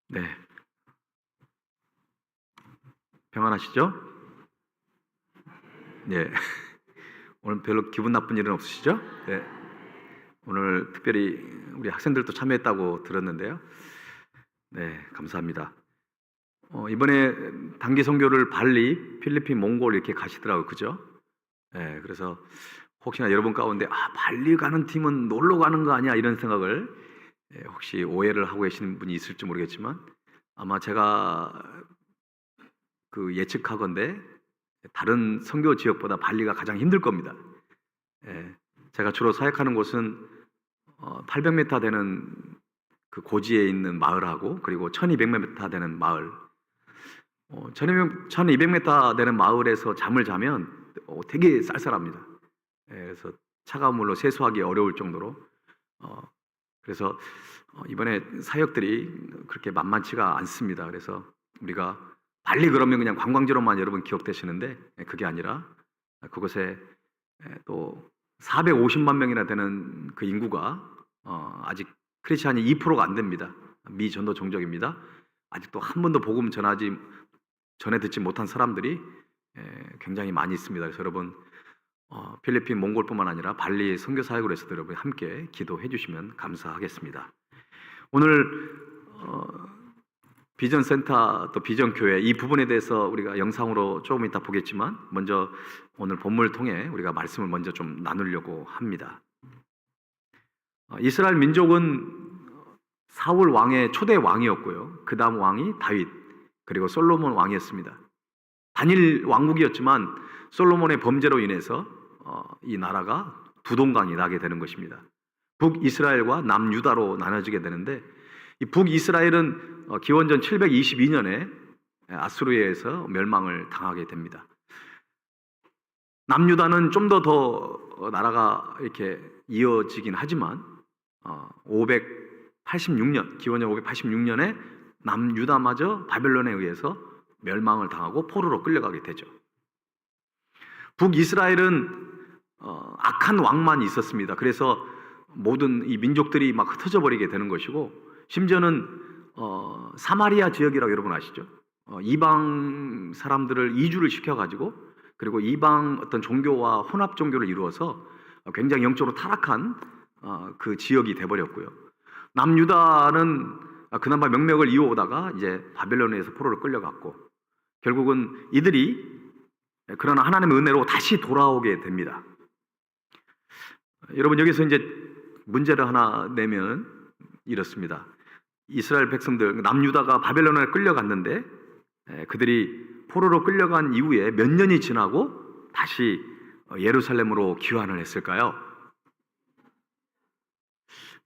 네, 평안하시죠? 네, 오늘 별로 기분 나쁜 일은 없으시죠? 네, 오늘 특별히 우리 학생들도 참여했다고 들었는데요. 네, 감사합니다. 이번에 단기 선교를 발리, 필리핀, 몽골 이렇게 가시더라고요, 그죠? 네, 그래서 혹시나 여러분 가운데 발리 가는 팀은 놀러 가는 거 아니야 이런 생각을 혹시 오해를 하고 계시는 분이 있을지 모르겠지만 아마 제가 그 예측하건대 다른 선교 지역보다 발리가 가장 힘들 겁니다. 예, 제가 주로 사역하는 곳은 800m 되는 그 고지에 있는 마을하고 그리고 1200m 되는 마을 1200m 되는 마을에서 잠을 자면 되게 쌀쌀합니다. 예, 그래서 차가운 물로 세수하기 어려울 정도로 그래서 이번에 사역들이 그렇게 만만치가 않습니다. 그래서 우리가 발리 그러면 그냥 관광지로만 여러분 기억되시는데 그게 아니라 그곳에 또 450만 명이나 되는 그 인구가 아직 크리스찬이 2%가 안 됩니다. 미전도 종족입니다. 아직도 한 번도 복음 전해 듣지 못한 사람들이 굉장히 많이 있습니다. 그래서 여러분 필리핀, 몽골뿐만 아니라 발리 선교 사역으로 해서도 여러분 함께 기도해 주시면 감사하겠습니다. 오늘 비전 센터 또 비전 교회 이 부분에 대해서 우리가 영상으로 조금 이따 보겠지만 먼저 오늘 본문을 통해 우리가 말씀을 먼저 좀 나누려고 합니다. 이스라엘 민족은 사울 왕의 초대 왕이었고요. 그 다음 왕이 다윗 그리고 솔로몬 왕이었습니다. 단일 왕국이었지만 솔로몬의 범죄로 인해서 이 나라가 두 동강이 나게 되는 것입니다. 북이스라엘과 남유다로 나눠지게 되는데 이 북이스라엘은 기원전 722년에 아수르에 의해서 멸망을 당하게 됩니다. 남유다는 좀 더 나라가 이렇게 이어지긴 하지만 586년 기원전 586년에 남유다마저 바벨론에 의해서 멸망을 당하고 포로로 끌려가게 되죠. 북이스라엘은 악한 왕만 있었습니다. 그래서 모든 이 민족들이 막 흩어져 버리게 되는 것이고 심지어는 사마리아 지역이라고 여러분 아시죠? 이방 사람들을 이주를 시켜가지고 그리고 이방 어떤 종교와 혼합 종교를 이루어서 굉장히 영적으로 타락한 그 지역이 돼버렸고요. 남유다는 그나마 명맥을 이어오다가 이제 바벨론에서 포로를 끌려갔고 결국은 이들이 그러나 하나님의 은혜로 다시 돌아오게 됩니다. 여러분 여기서 이제 문제를 하나 내면 이렇습니다. 이스라엘 백성들 남유다가 바벨론에 끌려갔는데 그들이 포로로 끌려간 이후에 몇 년이 지나고 다시 예루살렘으로 귀환을 했을까요?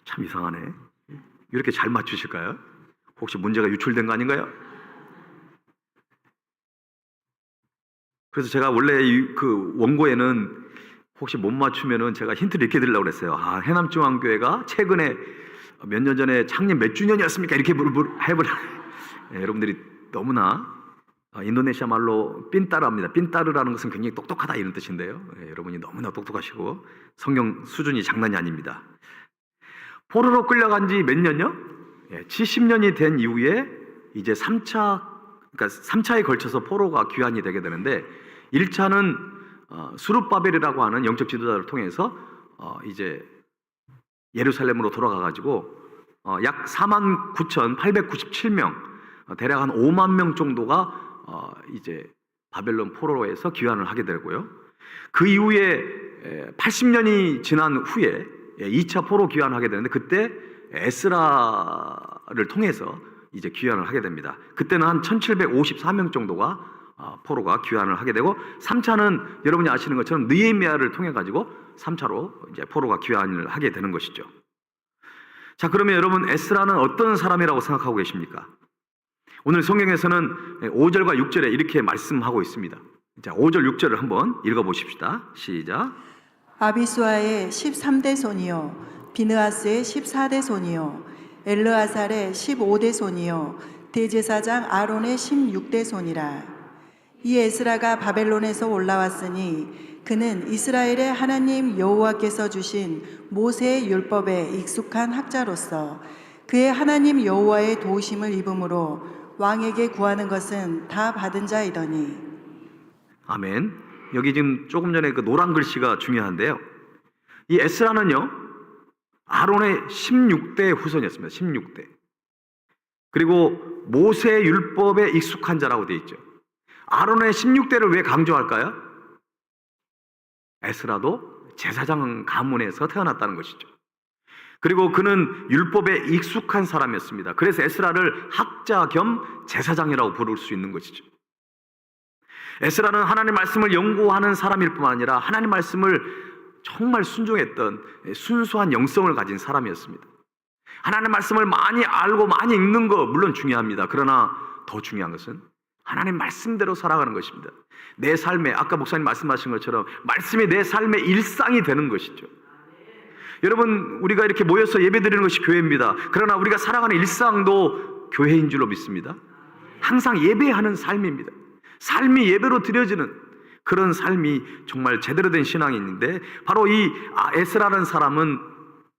참 이상하네. 이렇게 잘 맞추실까요? 혹시 문제가 유출된 거 아닌가요? 그래서 제가 원래 그 원고에는 혹시 못 맞추면은 제가 힌트를 이렇게 드리려고 그랬어요. 해남중앙교회가 최근에 몇 년 전에 창립 몇 주년이었습니까? 이렇게 해버려. 여러분들이 너무나 인도네시아 말로 핀따르합니다. 핀따르라는 것은 굉장히 똑똑하다 이런 뜻인데요. 여러분이 너무나 똑똑하시고 성경 수준이 장난이 아닙니다. 포로로 끌려간 지 몇 년요? 70년이 된 이후에 이제 3차에 걸쳐서 포로가 귀환이 되게 되는데 1차는 수룹바벨이라고 하는 영적 지도자를 통해서 이제 예루살렘으로 돌아가가지고 약 49,897명 대략 한 5만 명 정도가 이제 바벨론 포로에서 귀환을 하게 되고요. 그 이후에 80년이 지난 후에 2차 포로 귀환을 하게 되는데 그때 에스라를 통해서 이제 귀환을 하게 됩니다. 그때는 한 1754명 정도가 포로가 귀환을 하게 되고 3차는 여러분이 아시는 것처럼 느헤미야를 통해 가지고 3차로 이제 포로가 귀환을 하게 되는 것이죠. 자, 그러면 여러분 에스라는 어떤 사람이라고 생각하고 계십니까? 오늘 성경에서는 5절과 6절에 이렇게 말씀하고 있습니다. 자, 5절 6절을 한번 읽어 보십시다. 시작. 아비수아의 13대 손이요 비느하스의 14대 손이요 엘르아살의 15대 손이요 대제사장 아론의 16대 손이라. 이 에스라가 바벨론에서 올라왔으니 그는 이스라엘의 하나님 여호와께서 주신 모세의 율법에 익숙한 학자로서 그의 하나님 여호와의 도우심을 입음으로 왕에게 구하는 것은 다 받은 자이더니. 아멘. 여기 지금 조금 전에 그 노란 글씨가 중요한데요. 이 에스라는요, 아론의 16대 후손이었습니다. 16대. 그리고 모세 율법에 익숙한 자라고 되어 있죠. 아론의 16대를 왜 강조할까요? 에스라도 제사장 가문에서 태어났다는 것이죠. 그리고 그는 율법에 익숙한 사람이었습니다. 그래서 에스라를 학자 겸 제사장이라고 부를 수 있는 것이죠. 에스라는 하나님 말씀을 연구하는 사람일 뿐만 아니라 하나님 말씀을 정말 순종했던 순수한 영성을 가진 사람이었습니다. 하나님 말씀을 많이 알고 많이 읽는 거 물론 중요합니다. 그러나 더 중요한 것은 하나님 말씀대로 살아가는 것입니다. 내 삶에, 아까 목사님 말씀하신 것처럼 말씀이 내 삶의 일상이 되는 것이죠. 여러분, 우리가 이렇게 모여서 예배드리는 것이 교회입니다. 그러나 우리가 살아가는 일상도 교회인 줄로 믿습니다. 항상 예배하는 삶입니다. 삶이 예배로 드려지는 그런 삶이 정말 제대로 된 신앙이 있는데, 바로 이 에스라라는 사람은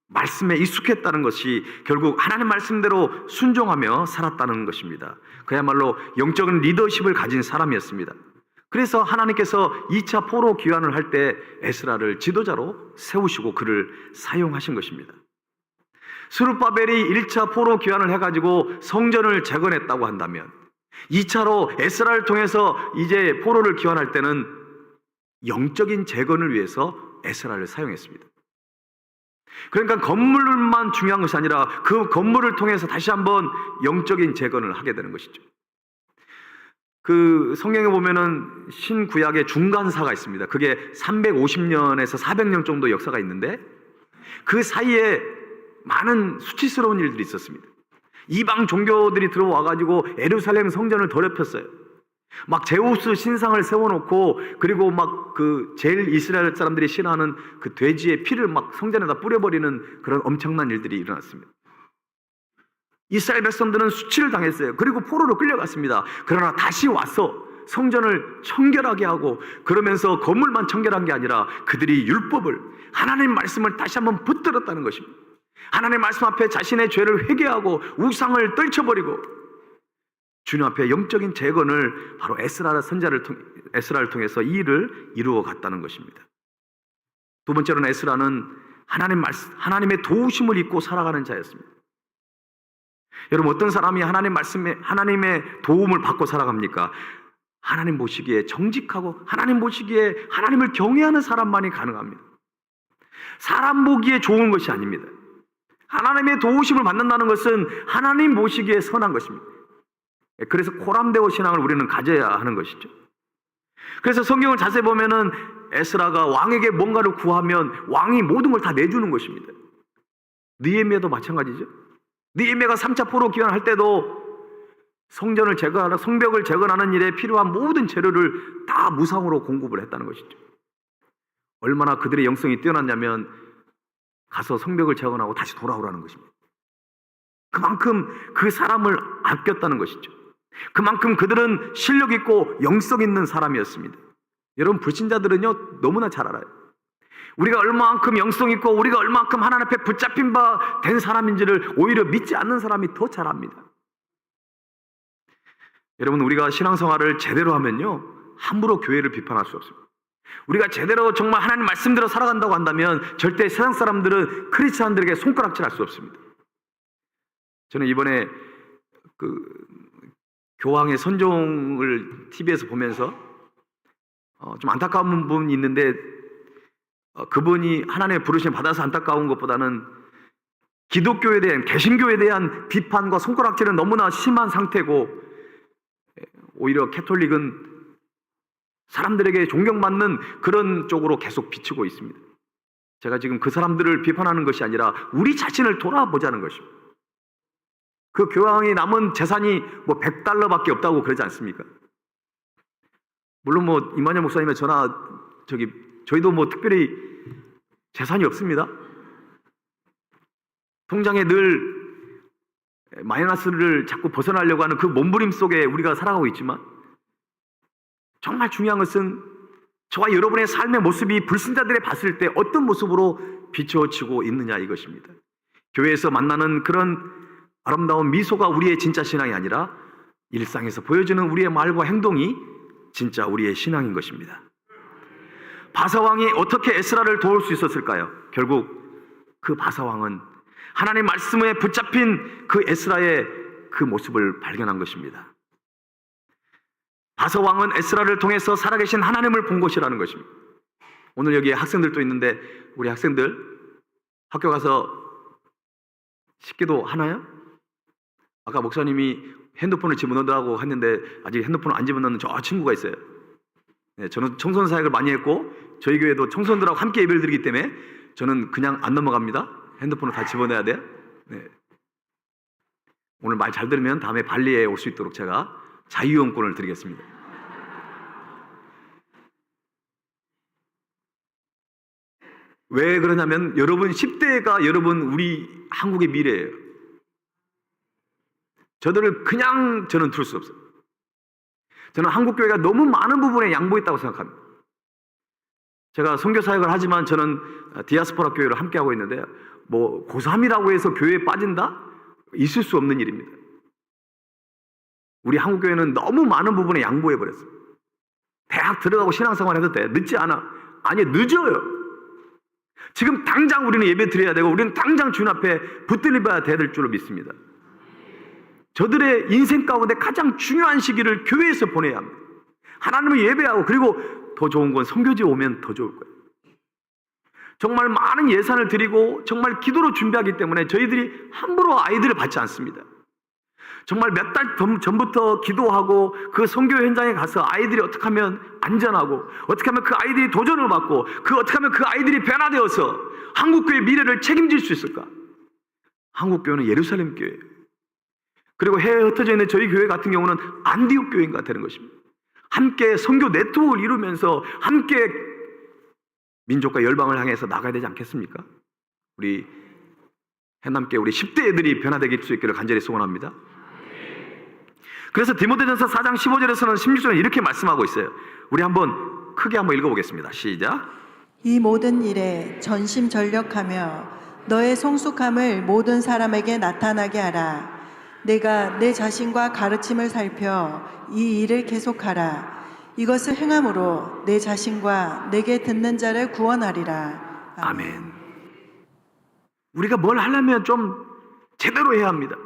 말씀에 익숙했다는 것이 결국 하나님 말씀대로 순종하며 살았다는 것입니다. 그야말로 영적인 리더십을 가진 사람이었습니다. 그래서 하나님께서 2차 포로 귀환을 할 때 에스라를 지도자로 세우시고 그를 사용하신 것입니다. 스룹바벨이 1차 포로 귀환을 해가지고 성전을 재건했다고 한다면 2차로 에스라를 통해서 이제 포로를 귀환할 때는 영적인 재건을 위해서 에스라를 사용했습니다. 그러니까 건물만 중요한 것이 아니라 그 건물을 통해서 다시 한번 영적인 재건을 하게 되는 것이죠. 그 성경에 보면은 신구약의 중간사가 있습니다. 그게 350년에서 400년 정도 역사가 있는데 그 사이에 많은 수치스러운 일들이 있었습니다. 이방 종교들이 들어와가지고 예루살렘 성전을 더럽혔어요. 막 제우스 신상을 세워놓고, 그리고 막 그 제일 이스라엘 사람들이 신하는 그 돼지의 피를 막 성전에다 뿌려버리는 그런 엄청난 일들이 일어났습니다. 이스라엘 백성들은 수치를 당했어요. 그리고 포로로 끌려갔습니다. 그러나 다시 와서 성전을 청결하게 하고, 그러면서 건물만 청결한 게 아니라 그들이 율법을, 하나님 말씀을 다시 한번 붙들었다는 것입니다. 하나님 말씀 앞에 자신의 죄를 회개하고 우상을 떨쳐버리고 주님 앞에 영적인 재건을 바로 에스라를 통해서 이 일을 이루어 갔다는 것입니다. 두 번째로는 에스라는 하나님의 도우심을 입고 살아가는 자였습니다. 여러분, 어떤 사람이 하나님의 도움을 받고 살아갑니까? 하나님 보시기에 정직하고 하나님 보시기에 하나님을 경외하는 사람만이 가능합니다. 사람 보기에 좋은 것이 아닙니다. 하나님의 도우심을 받는다는 것은 하나님 보시기에 선한 것입니다. 그래서 코람데오 신앙을 우리는 가져야 하는 것이죠. 그래서 성경을 자세히 보면은 에스라가 왕에게 뭔가를 구하면 왕이 모든 걸 다 내주는 것입니다. 느헤미야도 마찬가지죠. 느헤미야가 3차 포로 귀환할 때도 성벽을 재건하는 일에 필요한 모든 재료를 다 무상으로 공급을 했다는 것이죠. 얼마나 그들의 영성이 뛰어났냐면 가서 성벽을 재건하고 다시 돌아오라는 것입니다. 그만큼 그 사람을 아꼈다는 것이죠. 그만큼 그들은 실력 있고 영성 있는 사람이었습니다. 여러분, 불신자들은요 너무나 잘 알아요. 우리가 얼마만큼 영성 있고 우리가 얼마만큼 하나님 앞에 붙잡힌 바 된 사람인지를 오히려 믿지 않는 사람이 더 잘 압니다. 여러분, 우리가 신앙생활을 제대로 하면요 함부로 교회를 비판할 수 없습니다. 우리가 제대로 정말 하나님 말씀대로 살아간다고 한다면 절대 세상 사람들은 크리스찬들에게 손가락질할 수 없습니다. 저는 이번에 그 교황의 선종을 TV에서 보면서 좀 안타까운 부분이 있는데, 그분이 하나님의 부르심을 받아서 안타까운 것보다는 기독교에 대한, 개신교에 대한 비판과 손가락질은 너무나 심한 상태고, 오히려 캐톨릭은 사람들에게 존경받는 그런 쪽으로 계속 비추고 있습니다. 제가 지금 그 사람들을 비판하는 것이 아니라 우리 자신을 돌아보자는 것입니다. 그 교황이 남은 재산이 뭐 $100밖에 없다고 그러지 않습니까? 물론 뭐 이만희 목사님의 저희도 뭐 특별히 재산이 없습니다. 통장에 늘 마이너스를 자꾸 벗어나려고 하는 그 몸부림 속에 우리가 살아가고 있지만, 정말 중요한 것은 저와 여러분의 삶의 모습이 불신자들이 봤을 때 어떤 모습으로 비춰지고 있느냐, 이것입니다. 교회에서 만나는 그런 아름다운 미소가 우리의 진짜 신앙이 아니라 일상에서 보여주는 우리의 말과 행동이 진짜 우리의 신앙인 것입니다. 바사왕이 어떻게 에스라를 도울 수 있었을까요? 결국 그 바사왕은 하나님 말씀에 붙잡힌 그 에스라의 그 모습을 발견한 것입니다. 바사왕은 에스라를 통해서 살아계신 하나님을 본 것이라는 것입니다. 오늘 여기 학생들도 있는데 우리 학생들 학교 가서 식기도 하나요? 아까 목사님이 핸드폰을 집어넣으라고 했는데 아직 핸드폰을 안 집어넣는 저 친구가 있어요. 네, 저는 청소년 사역을 많이 했고 저희 교회도 청소년들하고 함께 예배를 드리기 때문에 저는 그냥 안 넘어갑니다. 핸드폰을 다 집어넣어야 돼요. 네. 오늘 말 잘 들으면 다음에 발리에 올 수 있도록 제가 자유이용권을 드리겠습니다. 왜 그러냐면 여러분 10대가 여러분 우리 한국의 미래예요. 저들을 그냥 저는 둘 수 없어요. 저는 한국교회가 너무 많은 부분에 양보했다고 생각합니다. 제가 선교사역을 하지만 저는 디아스포라 교회를 함께하고 있는데 뭐 고3이라고 해서 교회에 빠진다? 있을 수 없는 일입니다. 우리 한국교회는 너무 많은 부분에 양보해버렸어요. 대학 들어가고 신앙생활 해도 돼. 늦지 않아. 아니 늦어요. 지금 당장 우리는 예배 드려야 되고 우리는 당장 주님 앞에 붙들려야 될 줄로 믿습니다. 저들의 인생 가운데 가장 중요한 시기를 교회에서 보내야 합니다. 하나님을 예배하고 그리고 더 좋은 건 선교지에 오면 더 좋을 거예요. 정말 많은 예산을 드리고 정말 기도로 준비하기 때문에 저희들이 함부로 아이들을 받지 않습니다. 정말 몇 달 전부터 기도하고 그 선교 현장에 가서 아이들이 어떻게 하면 안전하고 어떻게 하면 그 아이들이 도전을 받고 어떻게 하면 그 아이들이 변화되어서 한국교회의 미래를 책임질 수 있을까? 한국교회는 예루살렘 교회예요. 그리고 해외에 흩어져 있는 저희 교회 같은 경우는 안디옥 교회인가 되는 것입니다. 함께 선교 네트워크를 이루면서 함께 민족과 열방을 향해서 나가야 되지 않겠습니까? 우리 해남교회 우리 10대 애들이 변화되길 수 있기를 간절히 소원합니다. 그래서 디모데전서 4장 15절에서는 16절에 이렇게 말씀하고 있어요. 우리 한번 크게 한번 읽어보겠습니다. 시작. 이 모든 일에 전심전력하며 너의 성숙함을 모든 사람에게 나타나게 하라. 내가 내 자신과 가르침을 살펴 이 일을 계속하라. 이것을 행함으로 내 자신과 내게 듣는 자를 구원하리라. 아멘. 우리가 뭘 하려면 좀 제대로 해야 합니다.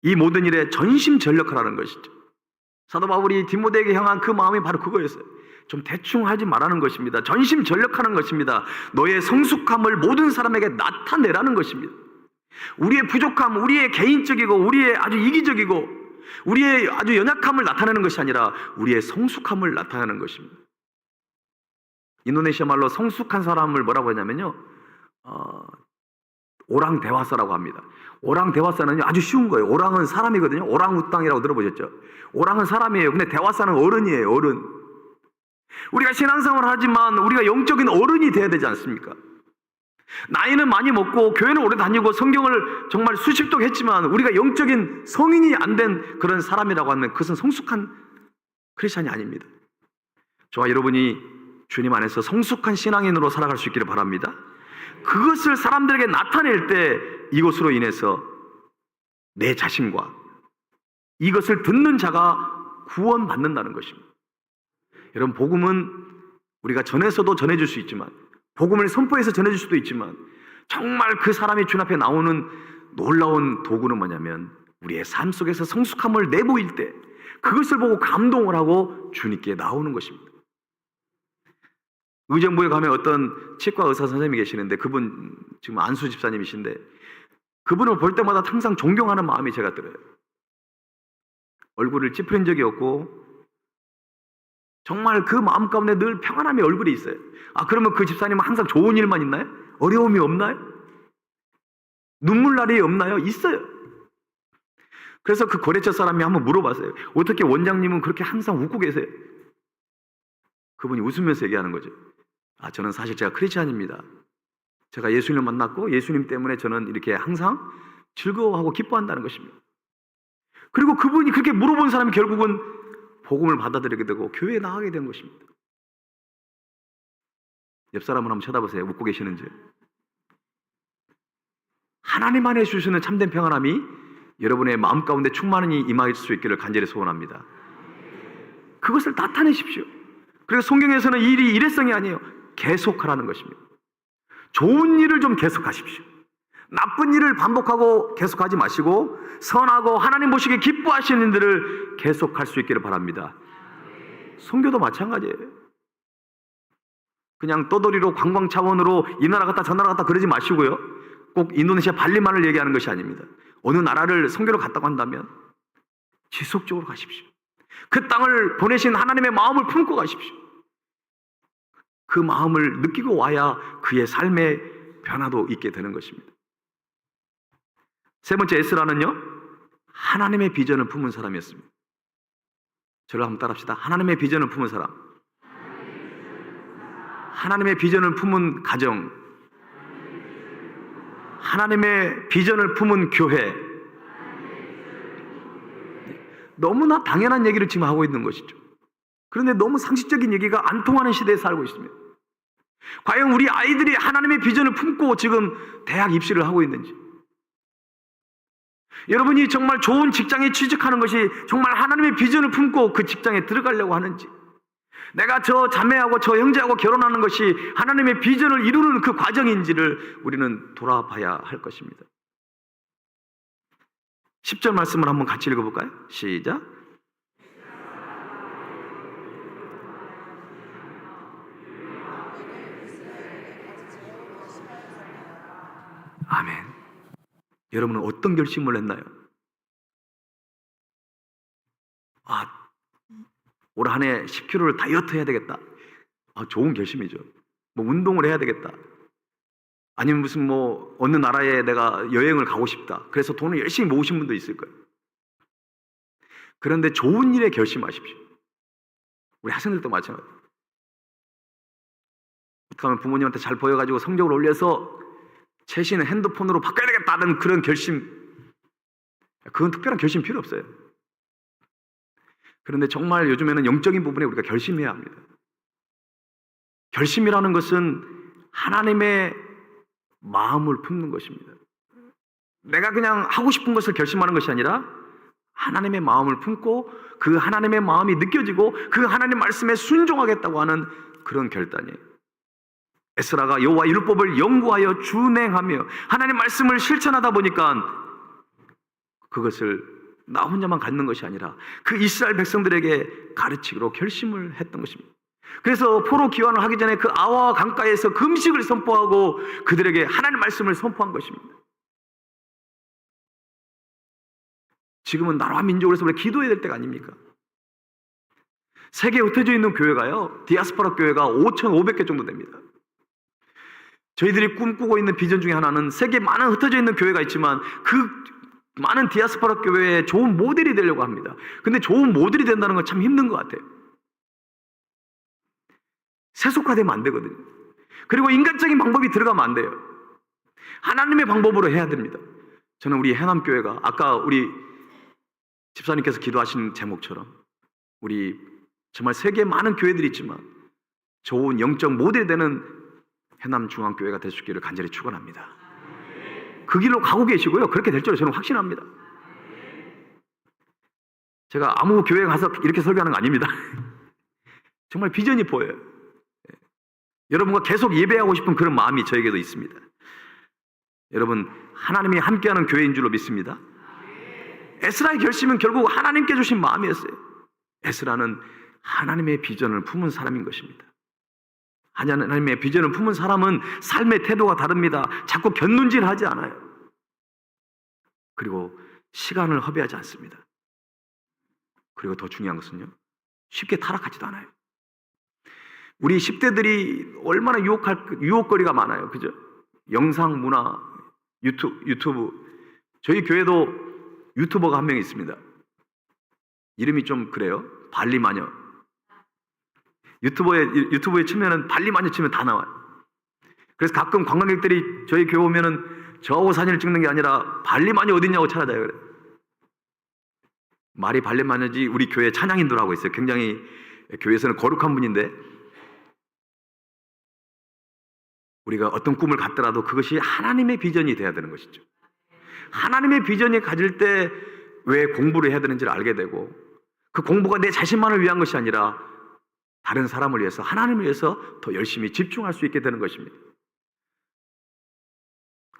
이 모든 일에 전심전력하라는 것이죠. 사도 바울이 디모데에게 향한 그 마음이 바로 그거였어요. 좀 대충 하지 말라는 것입니다. 전심전력하는 것입니다. 너의 성숙함을 모든 사람에게 나타내라는 것입니다. 우리의 부족함, 우리의 개인적이고 우리의 아주 이기적이고 우리의 아주 연약함을 나타내는 것이 아니라 우리의 성숙함을 나타내는 것입니다. 인도네시아 말로 성숙한 사람을 뭐라고 하냐면요, 오랑 대화사라고 합니다. 오랑 대화사는 아주 쉬운 거예요. 오랑은 사람이거든요. 오랑우땅이라고 들어보셨죠? 오랑은 사람이에요. 근데 대화사는 어른이에요. 어른. 우리가 신앙생활을 하지만 우리가 영적인 어른이 돼야 되지 않습니까? 나이는 많이 먹고 교회는 오래 다니고 성경을 정말 수십 독 했지만 우리가 영적인 성인이 안 된 그런 사람이라고 하면 그것은 성숙한 크리스찬이 아닙니다. 저와 여러분이 주님 안에서 성숙한 신앙인으로 살아갈 수 있기를 바랍니다. 그것을 사람들에게 나타낼 때 이것으로 인해서 내 자신과 이것을 듣는 자가 구원받는다는 것입니다. 여러분, 복음은 우리가 전해서도 전해줄 수 있지만 복음을 선포해서 전해줄 수도 있지만 정말 그 사람이 주님 앞에 나오는 놀라운 도구는 뭐냐면 우리의 삶 속에서 성숙함을 내보일 때 그것을 보고 감동을 하고 주님께 나오는 것입니다. 의정부에 가면 어떤 치과 의사 선생님이 계시는데 그분 지금 안수 집사님이신데 그분을 볼 때마다 항상 존경하는 마음이 제가 들어요. 얼굴을 찌푸린 적이 없고 정말 그 마음 가운데 늘 평안함의 얼굴이 있어요. 그러면 그 집사님은 항상 좋은 일만 있나요? 어려움이 없나요? 눈물날이 없나요? 있어요. 그래서 그 거래처 사람이 한번 물어봤어요. 어떻게 원장님은 그렇게 항상 웃고 계세요? 그분이 웃으면서 얘기하는 거죠. 저는 사실 제가 크리스찬입니다. 제가 예수님을 만났고 예수님 때문에 저는 이렇게 항상 즐거워하고 기뻐한다는 것입니다. 그리고 그분이 그렇게 물어본 사람이 결국은 복음을 받아들이게 되고 교회에 나가게 된 것입니다. 옆 사람을 한번 쳐다보세요. 웃고 계시는지. 하나님 안에 주시는 참된 평안함이 여러분의 마음 가운데 충만히 임할 수 있기를 간절히 소원합니다. 그것을 나타내십시오. 그리고 성경에서는 이 일이 일회성이 아니에요. 계속하라는 것입니다. 좋은 일을 좀 계속하십시오. 나쁜 일을 반복하고 계속하지 마시고 선하고 하나님 보시기에 기뻐하시는 일들을 계속할 수 있기를 바랍니다. 선교도 마찬가지예요. 그냥 떠돌이로 관광 차원으로 이 나라 갔다 저 나라 갔다 그러지 마시고요. 꼭 인도네시아 발리만을 얘기하는 것이 아닙니다. 어느 나라를 선교로 갔다고 한다면 지속적으로 가십시오. 그 땅을 보내신 하나님의 마음을 품고 가십시오. 그 마음을 느끼고 와야 그의 삶의 변화도 있게 되는 것입니다. 세 번째 에스라는요, 하나님의 비전을 품은 사람이었습니다. 저를 한번 따라합시다. 하나님의 비전을 품은 사람. 하나님의 비전을 품은 가정. 하나님의 비전을 품은 교회. 너무나 당연한 얘기를 지금 하고 있는 것이죠. 그런데 너무 상식적인 얘기가 안 통하는 시대에 살고 있습니다. 과연 우리 아이들이 하나님의 비전을 품고 지금 대학 입시를 하고 있는지, 여러분이 정말 좋은 직장에 취직하는 것이 정말 하나님의 비전을 품고 그 직장에 들어가려고 하는지, 내가 저 자매하고 저 형제하고 결혼하는 것이 하나님의 비전을 이루는 그 과정인지를 우리는 돌아봐야 할 것입니다. 10절 말씀을 한번 같이 읽어볼까요? 시작. 아멘. 여러분은 어떤 결심을 했나요? 올 한 해 10kg를 다이어트 해야 되겠다. 좋은 결심이죠. 운동을 해야 되겠다. 아니면 무슨 어느 나라에 내가 여행을 가고 싶다. 그래서 돈을 열심히 모으신 분도 있을 거예요. 그런데 좋은 일에 결심하십시오. 우리 학생들도 마찬가지예요. 어떻게 하면 부모님한테 잘 보여가지고 성적을 올려서 최신 핸드폰으로 바꿔야 되겠다는 그런 결심, 그건 특별한 결심 필요 없어요. 그런데 정말 요즘에는 영적인 부분에 우리가 결심해야 합니다. 결심이라는 것은 하나님의 마음을 품는 것입니다. 내가 그냥 하고 싶은 것을 결심하는 것이 아니라 하나님의 마음을 품고 그 하나님의 마음이 느껴지고 그 하나님 말씀에 순종하겠다고 하는 그런 결단이에요. 에스라가 여호와 율법을 연구하여 준행하며 하나님 말씀을 실천하다 보니까 그것을 나 혼자만 갖는 것이 아니라 그 이스라엘 백성들에게 가르치기로 결심을 했던 것입니다. 그래서 포로 귀환을 하기 전에 그 아와 강가에서 금식을 선포하고 그들에게 하나님 말씀을 선포한 것입니다. 지금은 나라와 민족을 위해서 우리 기도해야 될 때가 아닙니까? 세계에 흩어져 있는 교회가요, 디아스포라 교회가 5,500개 정도 됩니다. 저희들이 꿈꾸고 있는 비전 중에 하나는 세계에 많은 흩어져 있는 교회가 있지만 그 많은 디아스포라 교회의 좋은 모델이 되려고 합니다. 근데 좋은 모델이 된다는 건 참 힘든 것 같아요. 세속화되면 안 되거든요. 그리고 인간적인 방법이 들어가면 안 돼요. 하나님의 방법으로 해야 됩니다. 저는 우리 해남교회가 아까 우리 집사님께서 기도하신 제목처럼 우리 정말 세계에 많은 교회들이 있지만 좋은 영적 모델이 되는 해남중앙교회가 될 수 있기를 간절히 축원합니다. 그 길로 가고 계시고요. 그렇게 될 줄로 저는 확신합니다. 제가 아무 교회 가서 이렇게 설교하는 거 아닙니다. 정말 비전이 보여요. 여러분과 계속 예배하고 싶은 그런 마음이 저에게도 있습니다. 여러분, 하나님이 함께하는 교회인 줄로 믿습니다. 에스라의 결심은 결국 하나님께 주신 마음이었어요. 에스라는 하나님의 비전을 품은 사람인 것입니다. 하나님의 비전을 품은 사람은 삶의 태도가 다릅니다. 자꾸 곁눈질하지 않아요. 그리고 시간을 허비하지 않습니다. 그리고 더 중요한 것은요, 쉽게 타락하지도 않아요. 우리 10대들이 얼마나 유혹거리가 많아요. 그죠? 영상, 문화, 유튜브. 저희 교회도 유튜버가 한 명 있습니다. 이름이 좀 그래요. 발리마녀. 유튜브에 치면은 발리마녀 치면 다 나와요. 그래서 가끔 관광객들이 저희 교회 오면은 저하고 사진을 찍는 게 아니라 발리마녀 어딨냐고 찾아다요. 그래. 말이 발리마녀지 우리 교회 찬양인도라고 있어요. 굉장히 교회에서는 거룩한 분인데 우리가 어떤 꿈을 갖더라도 그것이 하나님의 비전이 돼야 되는 것이죠. 하나님의 비전이 가질 때 왜 공부를 해야 되는지를 알게 되고, 그 공부가 내 자신만을 위한 것이 아니라 다른 사람을 위해서, 하나님을 위해서 더 열심히 집중할 수 있게 되는 것입니다.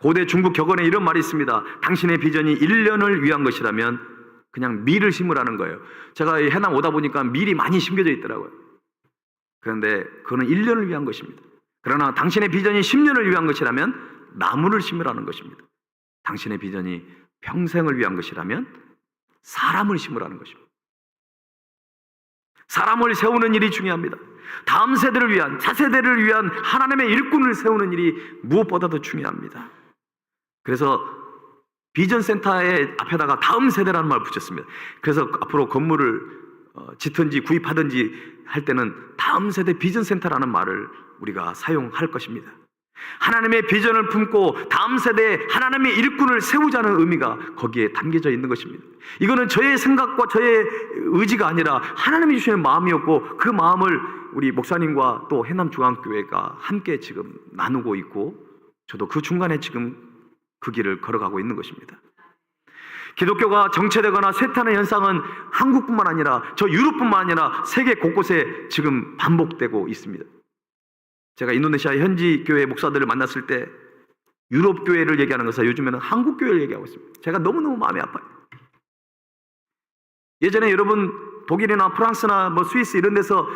고대 중국 격언에 이런 말이 있습니다. 당신의 비전이 1년을 위한 것이라면 그냥 밀을 심으라는 거예요. 제가 해남 오다 보니까 밀이 많이 심겨져 있더라고요. 그런데 그거는 1년을 위한 것입니다. 그러나 당신의 비전이 10년을 위한 것이라면 나무를 심으라는 것입니다. 당신의 비전이 평생을 위한 것이라면 사람을 심으라는 것입니다. 사람을 세우는 일이 중요합니다. 다음 세대를 위한, 차세대를 위한 하나님의 일꾼을 세우는 일이 무엇보다도 중요합니다. 그래서 비전센터의 앞에다가 다음 세대라는 말을 붙였습니다. 그래서 앞으로 건물을 짓든지 구입하든지 할 때는 다음 세대 비전센터라는 말을 우리가 사용할 것입니다. 하나님의 비전을 품고 다음 세대에 하나님의 일꾼을 세우자는 의미가 거기에 담겨져 있는 것입니다. 이거는 저의 생각과 저의 의지가 아니라 하나님이 주시는 마음이었고, 그 마음을 우리 목사님과 또 해남중앙교회가 함께 지금 나누고 있고, 저도 그 중간에 지금 그 길을 걸어가고 있는 것입니다. 기독교가 정체되거나 쇠퇴하는 현상은 한국뿐만 아니라 저 유럽뿐만 아니라 세계 곳곳에 지금 반복되고 있습니다. 제가 인도네시아 현지 교회 목사들을 만났을 때 유럽 교회를 얘기하는 것은 요즘에는 한국 교회를 얘기하고 있습니다. 제가 너무너무 마음이 아파요. 예전에 여러분 독일이나 프랑스나 스위스 이런 데서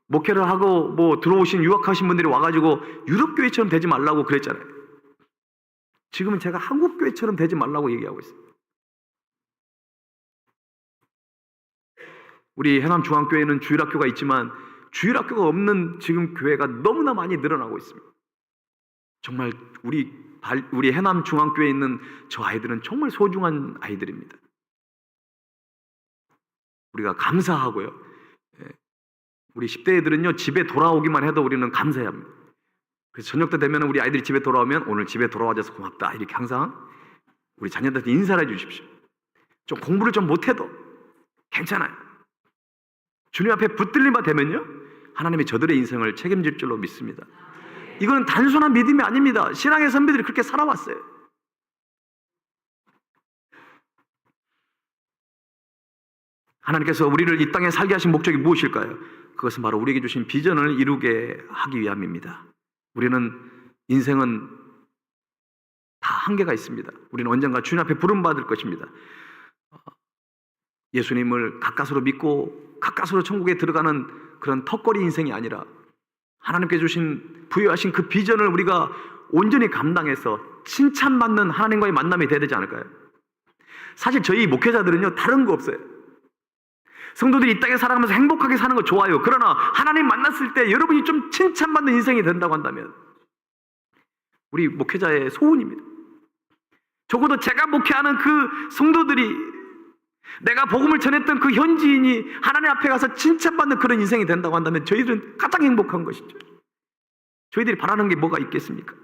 목회를 하고 들어오신 유학하신 분들이 와가지고 유럽 교회처럼 되지 말라고 그랬잖아요. 지금은 제가 한국 교회처럼 되지 말라고 얘기하고 있습니다. 우리 해남중앙교회는 주일학교가 있지만 주일학교가 없는 지금 교회가 너무나 많이 늘어나고 있습니다. 정말 우리 해남중앙교회에 있는 저 아이들은 정말 소중한 아이들입니다. 우리가 감사하고요. 우리 10대 애들은요, 집에 돌아오기만 해도 우리는 감사해야 합니다. 그래서 저녁 때 되면 우리 아이들이 집에 돌아오면 오늘 집에 돌아와줘서 고맙다, 이렇게 항상 우리 자녀들한테 인사를 해 주십시오. 좀 공부를 좀 못해도 괜찮아요. 주님 앞에 붙들림 바 되면요, 하나님이 저들의 인생을 책임질 줄로 믿습니다. 이거는 단순한 믿음이 아닙니다. 신앙의 선배들이 그렇게 살아왔어요. 하나님께서 우리를 이 땅에 살게 하신 목적이 무엇일까요? 그것은 바로 우리에게 주신 비전을 이루게 하기 위함입니다. 우리는 인생은 다 한계가 있습니다. 우리는 언젠가 주님 앞에 부름받을 것입니다. 예수님을 가까스로 믿고 가까스로 천국에 들어가는 그런 턱걸이 인생이 아니라 하나님께 주신 부여하신 그 비전을 우리가 온전히 감당해서 칭찬받는 하나님과의 만남이 돼야 되지 않을까요? 사실 저희 목회자들은요, 다른 거 없어요. 성도들이 이 땅에 살아가면서 행복하게 사는 거 좋아요. 그러나 하나님 만났을 때 여러분이 좀 칭찬받는 인생이 된다고 한다면 우리 목회자의 소원입니다. 적어도 제가 목회하는 그 성도들이, 내가 복음을 전했던 그 현지인이 하나님 앞에 가서 칭찬받는 그런 인생이 된다고 한다면 저희들은 가장 행복한 것이죠. 저희들이 바라는 게 뭐가 있겠습니까?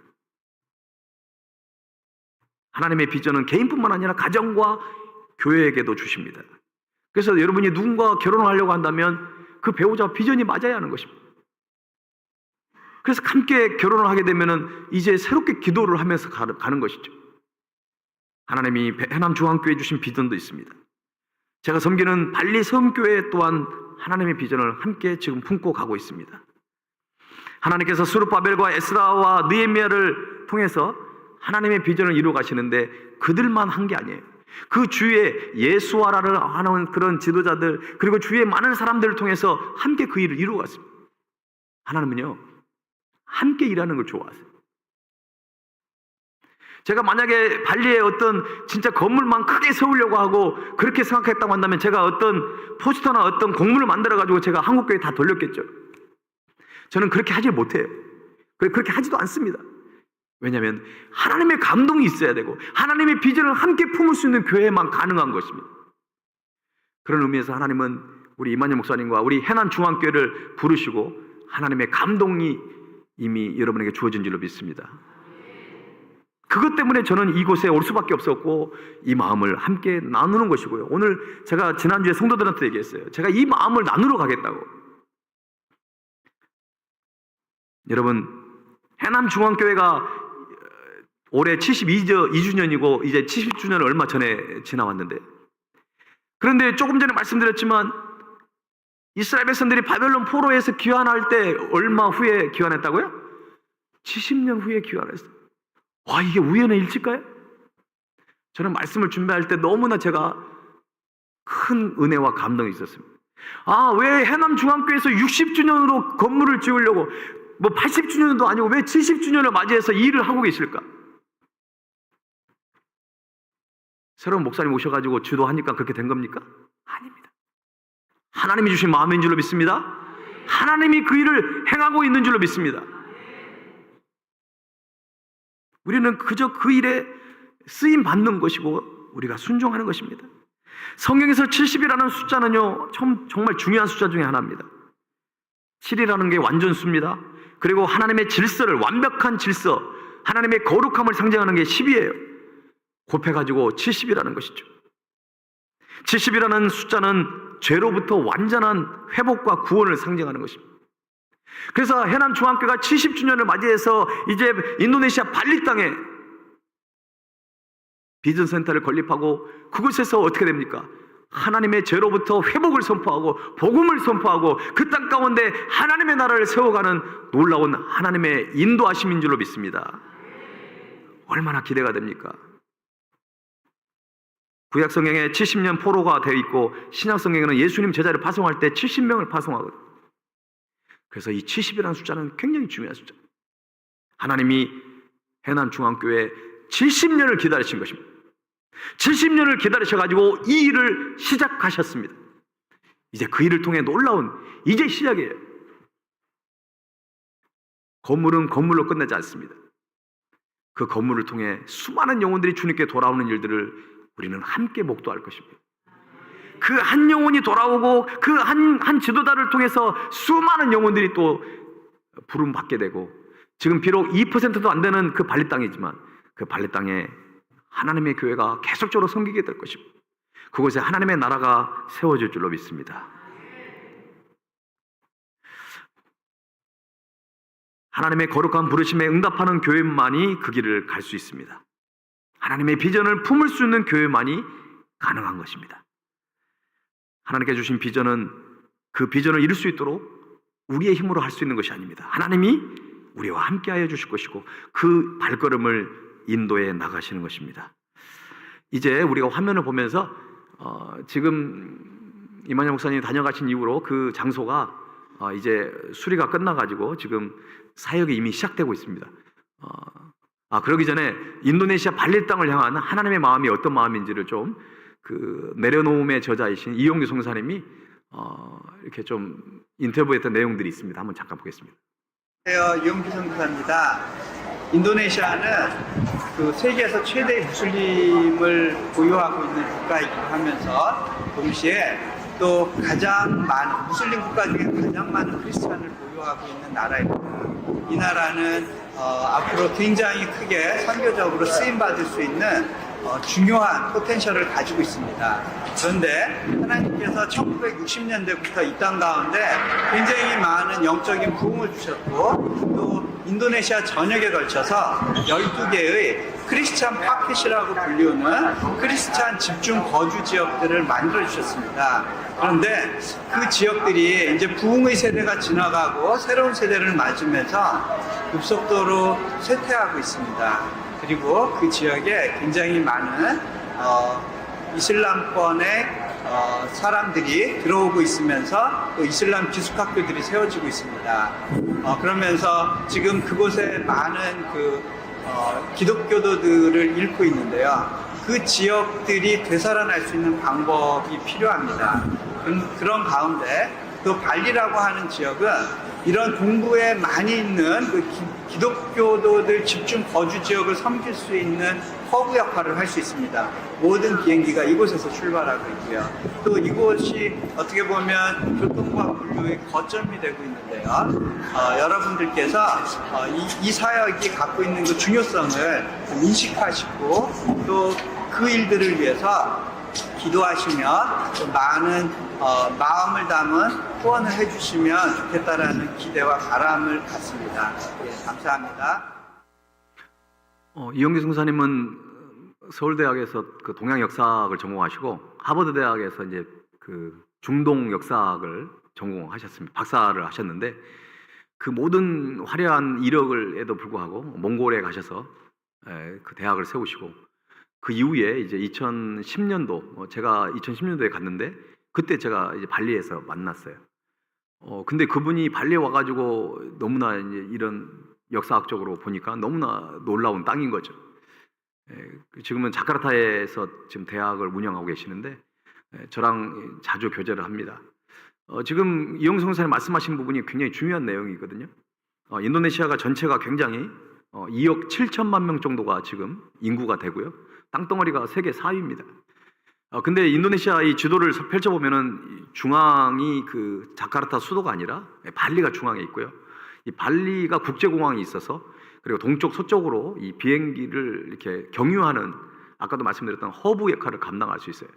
하나님의 비전은 개인뿐만 아니라 가정과 교회에게도 주십니다. 그래서 여러분이 누군가 결혼을 하려고 한다면 그 배우자와 비전이 맞아야 하는 것입니다. 그래서 함께 결혼을 하게 되면 이제 새롭게 기도를 하면서 가는 것이죠. 하나님이 해남중앙교회에 주신 비전도 있습니다. 제가 섬기는 발리 섬교회 또한 하나님의 비전을 함께 지금 품고 가고 있습니다. 하나님께서 스룹바벨과 에스라와 느헤미야를 통해서 하나님의 비전을 이루어 가시는데 그들만 한 게 아니에요. 그 주위에 예수아라를 하는 그런 지도자들, 그리고 주위에 많은 사람들을 통해서 함께 그 일을 이루어 갔습니다. 하나님은요, 함께 일하는 걸 좋아하세요. 제가 만약에 발리에 어떤 진짜 건물만 크게 세우려고 하고 그렇게 생각했다고 한다면 제가 어떤 포스터나 어떤 공문을 만들어가지고 제가 한국교회에 다 돌렸겠죠. 저는 그렇게 하지 못해요. 그렇게 하지도 않습니다. 왜냐하면 하나님의 감동이 있어야 되고 하나님의 비전을 함께 품을 수 있는 교회만 가능한 것입니다. 그런 의미에서 하나님은 우리 이만희 목사님과 우리 해남중앙교회를 부르시고 하나님의 감동이 이미 여러분에게 주어진 줄로 믿습니다. 그것 때문에 저는 이곳에 올 수밖에 없었고 이 마음을 함께 나누는 것이고요. 오늘 제가 지난주에 성도들한테 얘기했어요. 제가 이 마음을 나누러 가겠다고. 여러분, 해남중앙교회가 올해 72주년이고 이제 70주년을 얼마 전에 지나왔는데, 그런데 조금 전에 말씀드렸지만 이스라엘 백성들이 바벨론 포로에서 귀환할 때 얼마 후에 귀환했다고요? 70년 후에 귀환했어요. 와, 이게 우연의 일치일까요? 저는 말씀을 준비할 때 너무나 제가 큰 은혜와 감동이 있었습니다. 아, 왜 해남중앙교회에서 60주년으로 건물을 지으려고, 뭐 80주년도 아니고 왜 70주년을 맞이해서 이 일을 하고 계실까? 새로운 목사님 오셔가지고 주도하니까 그렇게 된 겁니까? 아닙니다. 하나님이 주신 마음인 줄로 믿습니다. 하나님이 그 일을 행하고 있는 줄로 믿습니다. 우리는 그저 그 일에 쓰임 받는 것이고 우리가 순종하는 것입니다. 성경에서 70이라는 숫자는요, 정말 중요한 숫자 중에 하나입니다. 7이라는 게 완전수입니다. 그리고 하나님의 질서를, 완벽한 질서, 하나님의 거룩함을 상징하는 게 10이에요. 곱해가지고 70이라는 것이죠. 70이라는 숫자는 죄로부터 완전한 회복과 구원을 상징하는 것입니다. 그래서 해남중앙교회가 70주년을 맞이해서 이제 인도네시아 발리 땅에 비전센터를 건립하고, 그곳에서 어떻게 됩니까? 하나님의 죄로부터 회복을 선포하고 복음을 선포하고 그 땅 가운데 하나님의 나라를 세워가는 놀라운 하나님의 인도하심인 줄로 믿습니다. 얼마나 기대가 됩니까? 구약성경에 70년 포로가 되어 있고 신약성경에는 예수님 제자를 파송할 때 70명을 파송하거든요. 그래서 이 70이라는 숫자는 굉장히 중요한 숫자입니다. 하나님이 해남중앙교회 70년을 기다리신 것입니다. 70년을 기다리셔가지고 이 일을 시작하셨습니다. 이제 그 일을 통해 놀라운, 이제 시작이에요. 건물은 건물로 끝나지 않습니다. 그 건물을 통해 수많은 영혼들이 주님께 돌아오는 일들을 우리는 함께 목도할 것입니다. 그 한 영혼이 돌아오고 그 한 지도자를 통해서 수많은 영혼들이 또 부름 받게 되고, 지금 비록 2%도 안 되는 그 발리 땅이지만 그 발리 땅에 하나님의 교회가 계속적으로 섬기게 될 것입니다. 그곳에 하나님의 나라가 세워질 줄로 믿습니다. 하나님의 거룩한 부르심에 응답하는 교회만이 그 길을 갈 수 있습니다. 하나님의 비전을 품을 수 있는 교회만이 가능한 것입니다. 하나님께 주신 비전은 그 비전을 이룰 수 있도록 우리의 힘으로 할 수 있는 것이 아닙니다. 하나님이 우리와 함께하여 주실 것이고 그 발걸음을 인도해 나가시는 것입니다. 이제 우리가 화면을 보면서 지금 이만희 목사님이 다녀가신 이후로 그 장소가 이제 수리가 끝나가지고 지금 사역이 이미 시작되고 있습니다. 그러기 전에 인도네시아 발리 땅을 향한 하나님의 마음이 어떤 마음인지를 좀 그 내려놓음의 저자이신 이용규 성사님이 이렇게 좀 인터뷰했던 내용들이 있습니다. 한번 잠깐 보겠습니다. 안녕하세요. 이용규 성사입니다. 인도네시아는 그 세계에서 최대의 무슬림을 보유하고 있는 국가이기도 하면서 동시에 또 가장 많은 무슬림 국가 중에 가장 많은 크리스찬을 보유하고 있는 나라입니다. 이 나라는 앞으로 굉장히 크게 선교적으로 쓰임받을 수 있는 중요한 포텐셜을 가지고 있습니다. 그런데 하나님께서 1960년대부터 이 땅 가운데 굉장히 많은 영적인 부흥을 주셨고, 또 인도네시아 전역에 걸쳐서 12개의 크리스찬 파켓이라고 불리우는 크리스찬 집중 거주 지역들을 만들어 주셨습니다. 그런데 그 지역들이 이제 부흥의 세대가 지나가고 새로운 세대를 맞으면서 급속도로 쇠퇴하고 있습니다. 그리고 그 지역에 굉장히 많은 이슬람권의 사람들이 들어오고 있으면서 또 이슬람 기숙학교들이 세워지고 있습니다. 그러면서 지금 그곳에 많은 기독교도들을 잃고 있는데요. 그 지역들이 되살아날 수 있는 방법이 필요합니다. 그런 가운데 또 발리라고 하는 지역은 이런 동부에 많이 있는 그 기독교도들 집중 거주 지역을 섬길 수 있는 허브 역할을 할 수 있습니다. 모든 비행기가 이곳에서 출발하고 있고요. 또 이곳이 어떻게 보면 교통과 물류의 거점이 되고 있는데요. 여러분들께서 이 사역이 갖고 있는 그 중요성을 인식하시고 또 그 일들을 위해서 기도하시며 또 많은 마음을 담은 후원을 해주시면 좋겠다라는 기대와 바람을 갖습니다. 예, 감사합니다. 이영기 성사님은 서울대학에서 그 동양 역사학을 전공하시고 하버드 대학에서 이제 그 중동 역사학을 전공하셨습니다. 박사를 하셨는데 그 모든 화려한 이력에도 불구하고 몽골에 가셔서 그 대학을 세우시고 그 이후에 이제 2010년도 제가 2010년도에 갔는데 그때 제가 이제 발리에서 만났어요. 근데 그분이 발리에 와가지고 너무나 이제 이런 역사학적으로 보니까 너무나 놀라운 땅인 거죠. 지금은 자카르타에서 지금 대학을 운영하고 계시는데 저랑 자주 교제를 합니다. 지금 이영기 성사님 말씀하신 부분이 굉장히 중요한 내용이거든요. 인도네시아가 전체가 굉장히 2억 7천만 명 정도가 지금 인구가 되고요. 땅덩어리가 세계 4위입니다. 근데 인도네시아 이 지도를 펼쳐보면은 중앙이 그 자카르타 수도가 아니라 발리가 중앙에 있고요. 이 발리가 국제공항이 있어서 그리고 동쪽 서쪽으로 이 비행기를 이렇게 경유하는 아까도 말씀드렸던 허브 역할을 감당할 수 있어요.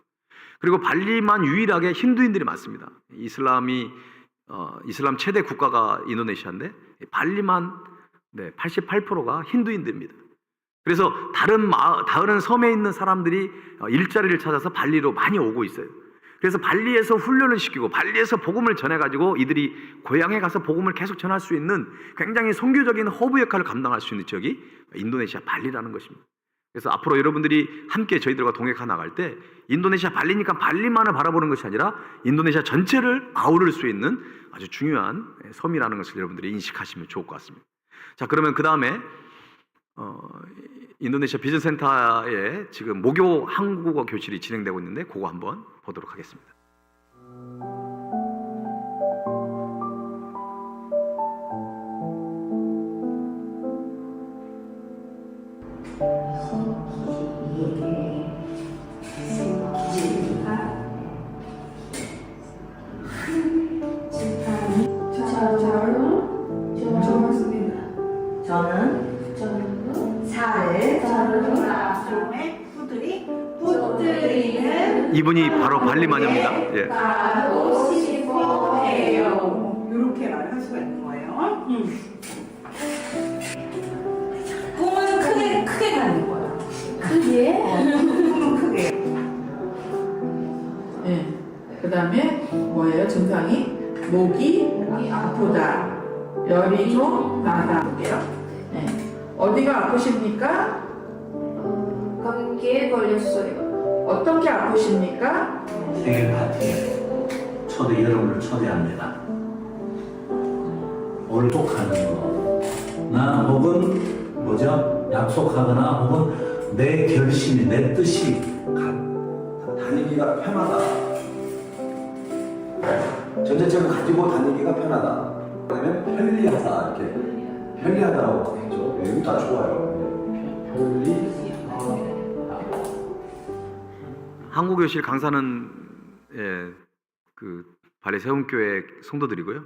그리고 발리만 유일하게 힌두인들이 많습니다. 이슬람 최대 국가가 인도네시아인데 발리만 88%가 힌두인들입니다. 그래서 다른 섬에 있는 사람들이 일자리를 찾아서 발리로 많이 오고 있어요. 그래서 발리에서 훈련을 시키고 발리에서 복음을 전해가지고 이들이 고향에 가서 복음을 계속 전할 수 있는 굉장히 선교적인 허브 역할을 감당할 수 있는 지역이 인도네시아 발리라는 것입니다. 그래서 앞으로 여러분들이 함께 저희들과 동행해 나갈 때 인도네시아 발리니까 발리만을 바라보는 것이 아니라 인도네시아 전체를 아우를 수 있는 아주 중요한 섬이라는 것을 여러분들이 인식하시면 좋을 것 같습니다. 자, 그러면 그 다음에 인도네시아 비전센터에 지금 모교 한국어 교실이 진행되고 있는데 그거 한번 보도록 하겠습니다. 이분이 바로 발리 마녀입니다. 예. 가고 싶어 해요. 이렇게 말을 할 수가 있는 거예요. 꿈은 크게 가는 거야. 크게? 꿈은 크게. 네. 그 다음에 뭐예요? 증상이? 목이 아프다. 열이 좀 나다. 볼게요. 네. 어디가 아프십니까? 감기에 걸렸어요. 어떤 게 아프십니까? 생일 파티에 여러분을 초대합니다. 오늘 꼭 하는 거나 혹은 약속하거나 혹은 내 결심이 내 뜻이 다니기가 편하다. 전자책을 가지고 다니기가 편하다. 그다음에 편리하다. 이렇게 편리하다라고 했죠. 여기 다 좋아요. 편리하다. 한국교실 강사는 그 발리 세운교회 성도들이고요.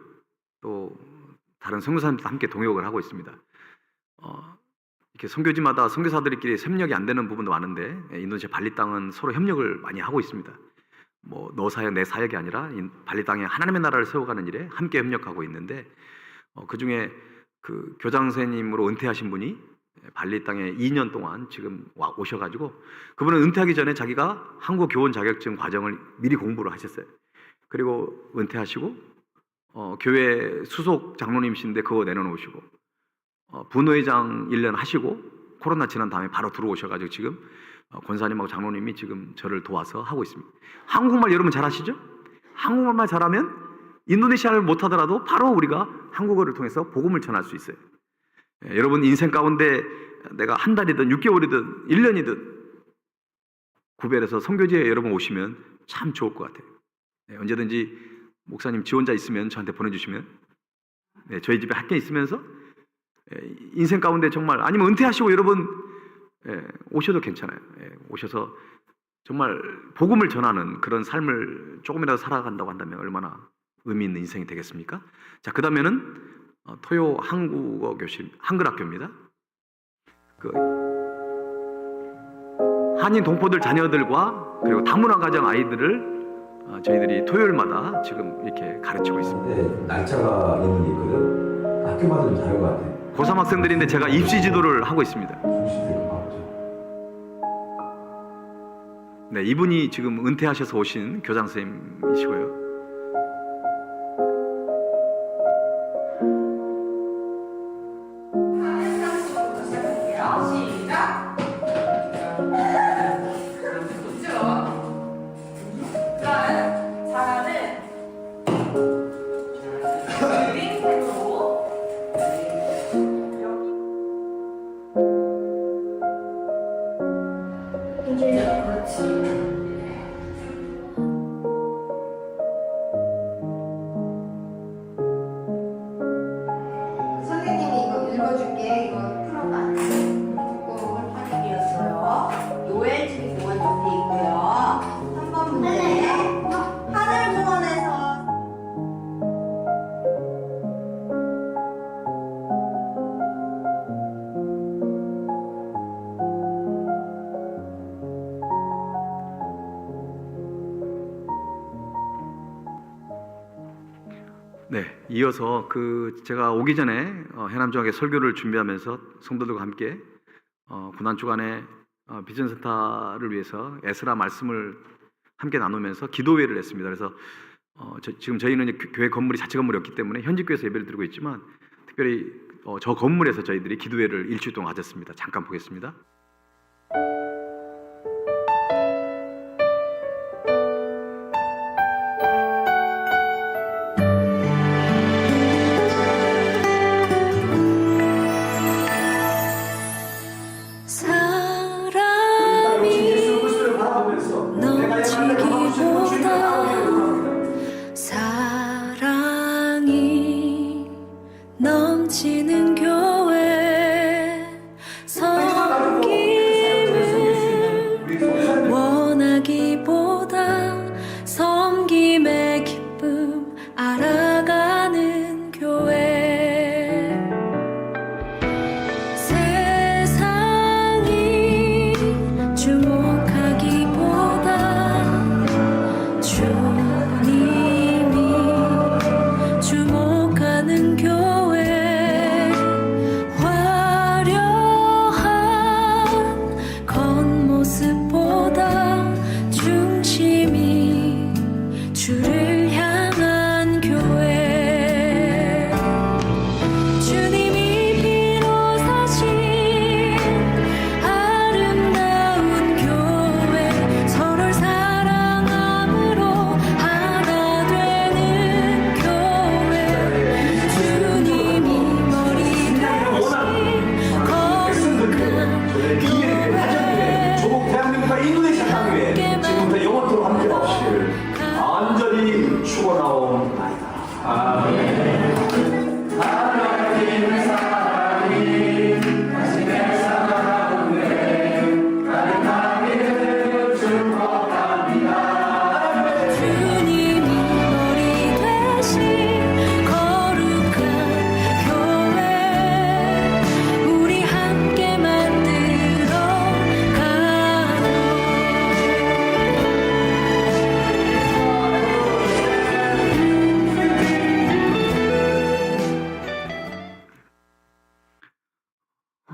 또 다른 선교사님들도 함께 동역을 하고 있습니다. 이렇게 선교지마다 선교사들끼리 협력이 안 되는 부분도 많은데 인도네시아 발리 땅은 서로 협력을 많이 하고 있습니다. 뭐 너 사역 내 사역이 아니라 발리 땅에 하나님의 나라를 세워가는 일에 함께 협력하고 있는데 그 중에 그 교장 선생님으로 은퇴하신 분이 발리 땅에 2년 동안 지금 오셔가지고 그분은 은퇴하기 전에 자기가 한국 교원 자격증 과정을 미리 공부를 하셨어요. 그리고 은퇴하시고 교회 수석 장로님이신데 그거 내려놓으시고 분회장 1년 하시고 코로나 지난 다음에 바로 들어오셔가지고 지금 권사님하고 장로님이 지금 저를 도와서 하고 있습니다. 한국말 여러분 잘하시죠? 한국말만 잘하면 인도네시아를 못하더라도 바로 우리가 한국어를 통해서 복음을 전할 수 있어요. 여러분 인생 가운데 내가 한 달이든 6개월이든 1년이든 구별해서 선교지에 여러분 오시면 참 좋을 것 같아요. 언제든지 목사님 지원자 있으면 저한테 보내주시면 저희 집에 학교 있으면서 인생 가운데 정말 아니면 은퇴하시고 여러분 오셔도 괜찮아요. 오셔서 정말 복음을 전하는 그런 삶을 조금이라도 살아간다고 한다면 얼마나 의미 있는 인생이 되겠습니까? 자, 그 다음에는 토요 한국어 교실 한글학교입니다. 그 한인 동포들 자녀들과 그리고 다문화 가정 아이들을 저희들이 토요일마다 지금 이렇게 가르치고 있습니다. 네, 날짜가 있는 게 있거든. 학교마다 좀 다른 것 같아. 고3 학생들인데 제가 입시 지도를 하고 있습니다. 수시대 네, 이분이 지금 은퇴하셔서 오신 교장 선생님이시고요. 시작. 잘하는 그림색으로 선생님이 이거 읽어줄게. 이거 풀어봐. 국공을 파리이었어요. 노엘집이 공원 옆에 있고요. 3번 문제. 하늘공원에서 네, 이어서 제가 오기 전에 해남중학교 설교를 준비하면서 성도들과 함께 고난 주간에 비전센터를 위해서 에스라 말씀을 함께 나누면서 기도회를 했습니다. 그래서 지금 저희는 이제 교회 건물이 자체 건물이었기 때문에 현직 교회에서 예배를 드리고 있지만 특별히 저 건물에서 저희들이 기도회를 일주일 동안 가졌습니다. 잠깐 보겠습니다. 예수 그리스도를 바라보면서 내가 예배를 바라보시는 주님을 바라보게 사랑이 넘치는 교회 섬김을 원하기보다 섬김의 기쁨 알아가는 교회 세상이 주목하기보다 주님이 주목하는 교회 화려한 겉모습보다 중심이 주를 향한 교회 주님이 피로 사신 아름다운 교회 서로를 사랑함으로 하나 되는 교회 주님이 머리 되신 거룩한 교회 조국 대한민국과 인도네시아 땅에 지금부터 영원토록 함께 하시길 간절히 축원하옵나이다. 주님이 머리 되신 거룩한 교회 우리 함께 만들어 가요.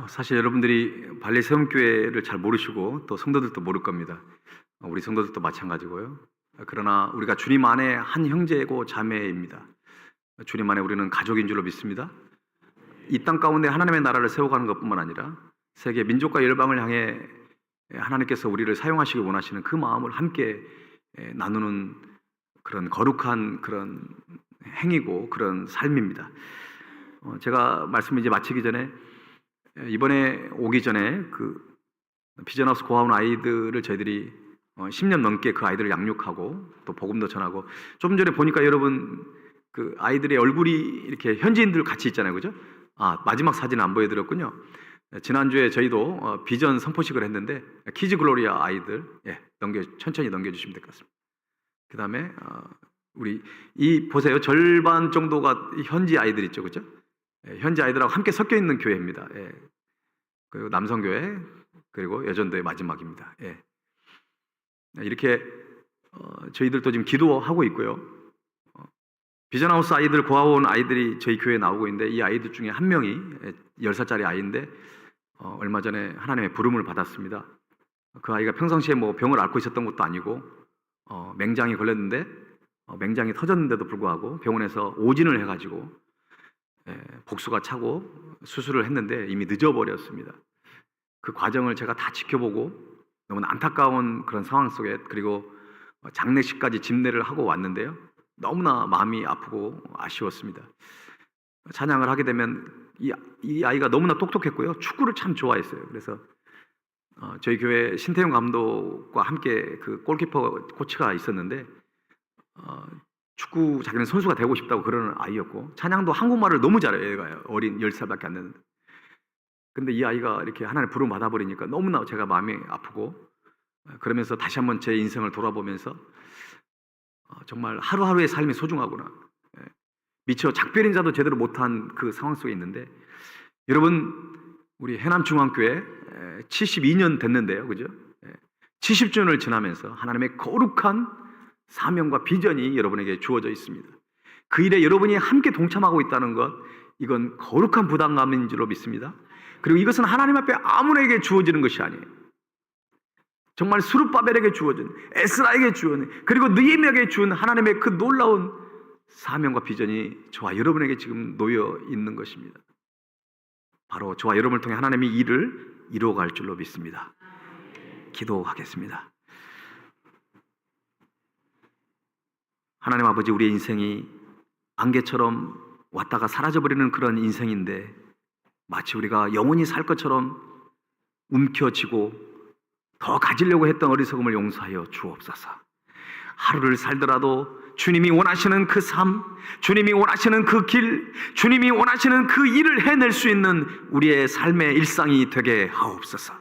사실 여러분들이 발리 세움교회를 잘 모르시고 또 성도들도 모를 겁니다. 우리 성도들도 마찬가지고요. 그러나 우리가 주님 안에 한 형제고 자매입니다. 주님 안에 우리는 가족인 줄로 믿습니다. 이 땅 가운데 하나님의 나라를 세워가는 것뿐만 아니라 세계 민족과 열방을 향해 하나님께서 우리를 사용하시길 원하시는 그 마음을 함께 나누는 그런 거룩한 그런 행위고 그런 삶입니다. 제가 말씀을 이제 마치기 전에 이번에 오기 전에 비전하우스 고아원 아이들을 저희들이 10년 넘게 그 아이들을 양육하고 또 복음도 전하고 좀 전에 보니까 여러분 그 아이들의 얼굴이 이렇게 현지인들 같이 있잖아요, 그죠? 마지막 사진 안 보여드렸군요. 지난주에 저희도 비전 선포식을 했는데 키즈 글로리아 아이들 천천히 넘겨주시면 될 것 같습니다. 그 다음에 우리 보세요, 절반 정도가 현지 아이들 있죠, 그죠? 현지 아이들하고 함께 섞여 있는 교회입니다. 그리고 남성교회 그리고 여전도의 마지막입니다. 이렇게 저희들도 지금 기도하고 있고요. 비전하우스 아이들, 고아원 아이들이 저희 교회에 나오고 있는데 이 아이들 중에 한 명이 10살짜리 아이인데 얼마 전에 하나님의 부름을 받았습니다. 그 아이가 평상시에 뭐 병을 앓고 있었던 것도 아니고 맹장이 걸렸는데 맹장이 터졌는데도 불구하고 병원에서 오진을 해가지고 복수가 차고 수술을 했는데 이미 늦어버렸습니다. 그 과정을 제가 다 지켜보고 너무 안타까운 그런 상황 속에, 그리고 장례식까지 집례를 하고 왔는데요, 너무나 마음이 아프고 아쉬웠습니다. 찬양을 하게 되면 이 아이가 너무나 똑똑했고요, 축구를 참 좋아했어요. 그래서 저희 교회 신태용 감독과 함께 그 골키퍼 코치가 있었는데 축구 자기는 선수가 되고 싶다고 그러는 아이였고, 찬양도 한국말을 너무 잘해요. 얘가 어린 10살밖에 안 됐는데. 근데 이 아이가 이렇게 하나님 부름 받아버리니까 너무나 제가 마음이 아프고, 그러면서 다시 한번 제 인생을 돌아보면서 정말 하루하루의 삶이 소중하구나, 미처 작별 인사도 제대로 못한 그 상황 속에 있는데, 여러분 우리 해남중앙교회 72년 됐는데요, 그죠? 70주년을 지나면서 하나님의 거룩한 사명과 비전이 여러분에게 주어져 있습니다. 그 일에 여러분이 함께 동참하고 있다는 것, 이건 거룩한 부담감인 줄로 믿습니다. 그리고 이것은 하나님 앞에 아무에게 주어지는 것이 아니에요. 정말 스룹바벨에게 주어진, 에스라에게 주어진, 그리고 느헤미야에게 주은 하나님의 그 놀라운 사명과 비전이 저와 여러분에게 지금 놓여 있는 것입니다. 바로 저와 여러분을 통해 하나님이 일을 이루어갈 줄로 믿습니다. 기도하겠습니다. 하나님 아버지, 우리의 인생이 안개처럼 왔다가 사라져버리는 그런 인생인데, 마치 우리가 영원히 살 것처럼 움켜쥐고 더 가지려고 했던 어리석음을 용서하여 주옵소서. 하루를 살더라도 주님이 원하시는 그 삶, 주님이 원하시는 그 길, 주님이 원하시는 그 일을 해낼 수 있는 우리의 삶의 일상이 되게 하옵소서.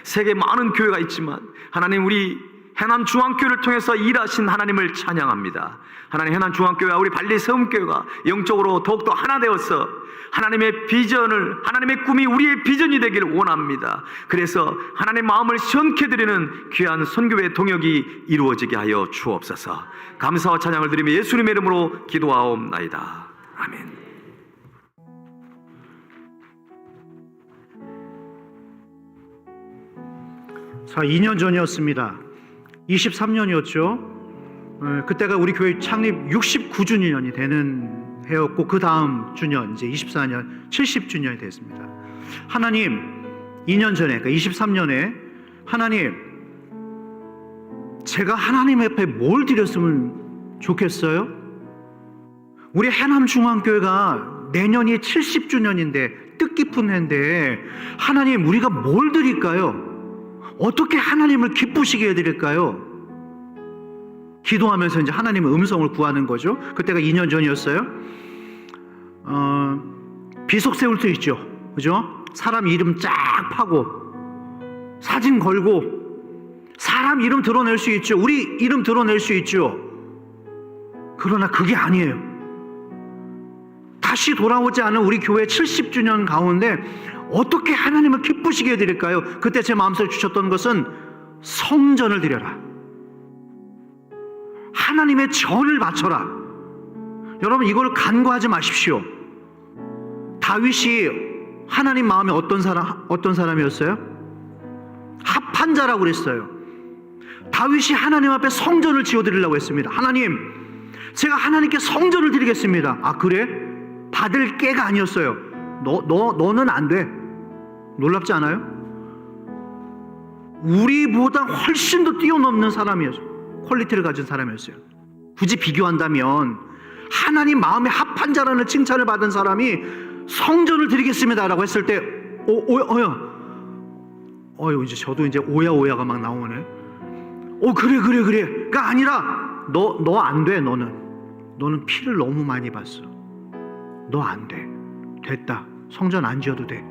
세계 많은 교회가 있지만 하나님, 우리 해남중앙교회를 통해서 일하신 하나님을 찬양합니다. 하나님, 해남중앙교회와 우리 발리 세움교회가 영적으로 더욱더 하나 되어서 하나님의 비전을, 하나님의 꿈이 우리의 비전이 되기를 원합니다. 그래서 하나님의 마음을 시원케 드리는 귀한 선교의 동역이 이루어지게 하여 주옵소서. 감사와 찬양을 드리며 예수님의 이름으로 기도하옵나이다. 아멘. 자, 2년 전이었습니다. 23년이었죠. 그때가 우리 교회 창립 69주년이 되는 해였고, 그 다음 주년 이제 24년 70주년이 됐습니다. 하나님, 2년 전에, 그러니까 23년에 하나님, 제가 하나님 앞에 뭘 드렸으면 좋겠어요? 우리 해남중앙교회가 내년이 70주년인데 뜻깊은 해인데, 하나님, 우리가 뭘 드릴까요? 어떻게 하나님을 기쁘시게 해드릴까요? 기도하면서 이제 하나님의 음성을 구하는 거죠. 그때가 2년 전이었어요. 비속 세울 수 있죠, 그죠? 사람 이름 쫙 파고 사진 걸고 사람 이름 드러낼 수 있죠. 우리 이름 드러낼 수 있죠. 그러나 그게 아니에요. 다시 돌아오지 않은 우리 교회 70주년 가운데 어떻게 하나님을 기쁘시게 해드릴까요? 그때 제 마음속에 주셨던 것은 성전을 드려라, 하나님의 전을 바쳐라. 여러분, 이걸 간과하지 마십시오. 다윗이 하나님 마음에 어떤 사람이었어요? 합한 자라고 그랬어요. 다윗이 하나님 앞에 성전을 지어드리려고 했습니다. 하나님, 제가 하나님께 성전을 드리겠습니다. 아, 그래? 받을 깨가 아니었어요. 너는 안 돼. 놀랍지 않아요? 우리보다 훨씬 더 뛰어넘는 사람이었어요. 퀄리티를 가진 사람이었어요. 굳이 비교한다면 하나님 마음에 합한 자라는 칭찬을 받은 사람이 성전을 드리겠습니다 라고 했을 때 이제 저도 이제 오야가 막 나오네. 그래가 아니라 너 안 돼. 너는 피를 너무 많이 봤어. 너 안 돼. 됐다. 성전 안 지어도 돼.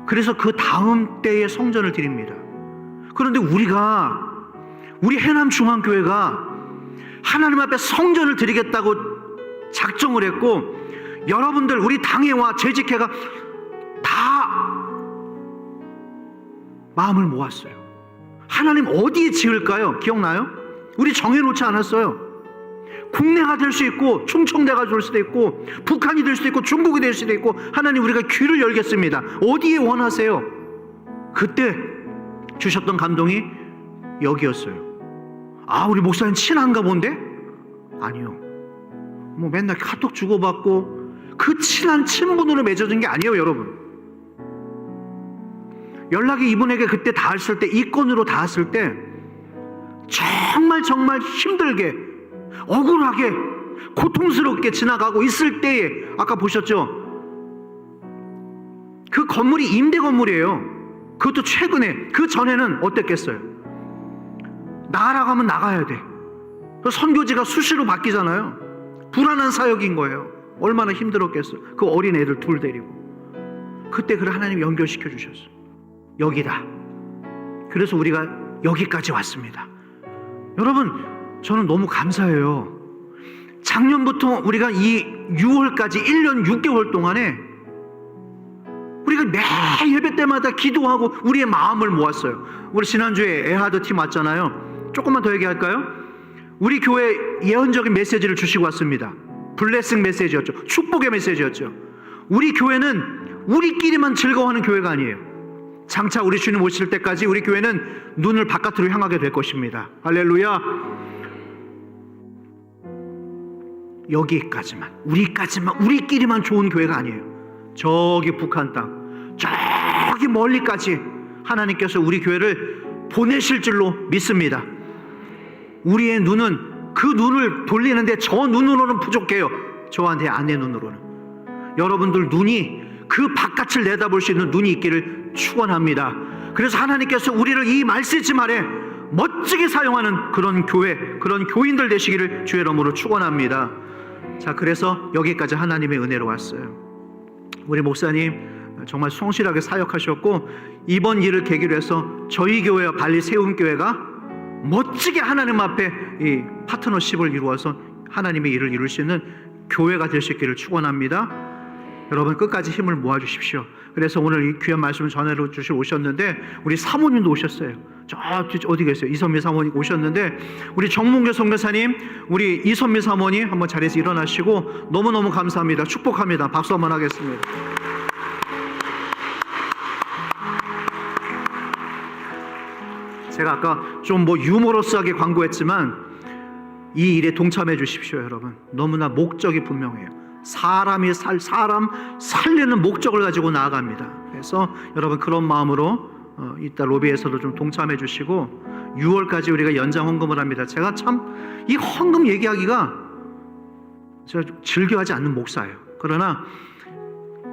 그래서 그 다음 때에 성전을 드립니다. 그런데 우리 해남중앙교회가 하나님 앞에 성전을 드리겠다고 작정을 했고, 여러분들, 우리 당회와 재직회가 다 마음을 모았어요. 하나님 어디에 지을까요? 기억나요? 우리 정해놓지 않았어요. 국내가 될 수 있고, 충청대가 될 수도 있고, 북한이 될 수도 있고, 중국이 될 수도 있고, 하나님, 우리가 귀를 열겠습니다. 어디에 원하세요? 그때 주셨던 감동이 여기였어요. 아, 우리 목사님 친한가 본데? 아니요. 뭐 맨날 카톡 주고받고 그 친한 친분으로 맺어진 게 아니에요, 여러분. 연락이 이분에게 그때 닿았을 때, 이 건으로 닿았을 때 정말 힘들게, 억울하게, 고통스럽게 지나가고 있을 때에, 아까 보셨죠? 그 건물이 임대 건물이에요. 그것도 최근에. 그 전에는 어땠겠어요? 나가라고 하면 나가야 돼. 선교지가 수시로 바뀌잖아요. 불안한 사역인 거예요. 얼마나 힘들었겠어요. 그 어린 애들 둘 데리고. 그때 그를 하나님 연결시켜 주셨어요. 여기다. 그래서 우리가 여기까지 왔습니다. 여러분, 저는 너무 감사해요. 작년부터 우리가 이 6월까지 1년 6개월 동안에 우리가 매 예배 때마다 기도하고 우리의 마음을 모았어요. 우리 지난주에 에하드 팀 왔잖아요. 조금만 더 얘기할까요? 우리 교회 예언적인 메시지를 주시고 왔습니다. 블레싱 메시지였죠. 축복의 메시지였죠. 우리 교회는 우리끼리만 즐거워하는 교회가 아니에요. 장차 우리 주님 오실 때까지 우리 교회는 눈을 바깥으로 향하게 될 것입니다. 할렐루야. 여기까지만, 우리끼리만 좋은 교회가 아니에요. 저기 북한 땅, 저기 멀리까지 하나님께서 우리 교회를 보내실 줄로 믿습니다. 우리의 눈은 그 눈을 돌리는데 저 눈으로는 부족해요. 저한테 아내 눈으로는. 여러분들 눈이 그 바깥을 내다볼 수 있는 눈이 있기를 축원합니다. 그래서 하나님께서 우리를 이 말세지 말에 멋지게 사용하는 그런 교회, 그런 교인들 되시기를 주의 이름으로 축원합니다. 자, 그래서 여기까지 하나님의 은혜로 왔어요. 우리 목사님 정말 성실하게 사역하셨고, 이번 일을 계기로 해서 저희 교회와 발리 세움교회가 멋지게 하나님 앞에 이 파트너십을 이루어서 하나님의 일을 이룰 수 있는 교회가 될 수 있기를 축원합니다. 여러분 끝까지 힘을 모아 주십시오. 그래서 오늘 이 귀한 말씀을 전해 주시러 오셨는데, 우리 사모님도 오셨어요. 저 어디 계세요? 이선미 사모님 오셨는데, 우리 정문교 선교사님, 우리 이선미 사모님 한번 자리에서 일어나시고, 너무너무 감사합니다. 축복합니다. 박수 한번 하겠습니다. 제가 아까 좀 유머러스하게 광고했지만 이 일에 동참해 주십시오. 여러분 너무나 목적이 분명해요. 사람 살리는 목적을 가지고 나아갑니다. 그래서 여러분 그런 마음으로 이따 로비에서도 좀 동참해 주시고, 6월까지 우리가 연장 헌금을 합니다. 제가 참 이 헌금 얘기하기가 제가 즐겨하지 않는 목사예요. 그러나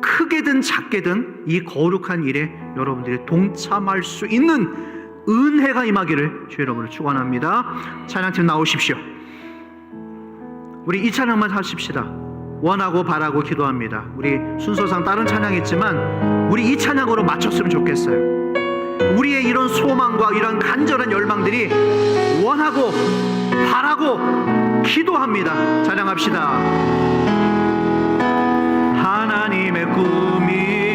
크게든 작게든 이 거룩한 일에 여러분들이 동참할 수 있는 은혜가 임하기를 주의 이름으로 축원합니다. 찬양팀 나오십시오. 우리 이 찬양만 하십시다. 원하고 바라고 기도합니다. 우리 순서상 다른 찬양이 있지만 우리 이 찬양으로 맞췄으면 좋겠어요. 우리의 이런 소망과 이런 간절한 열망들이 원하고 바라고 기도합니다. 찬양합시다. 하나님의 꿈이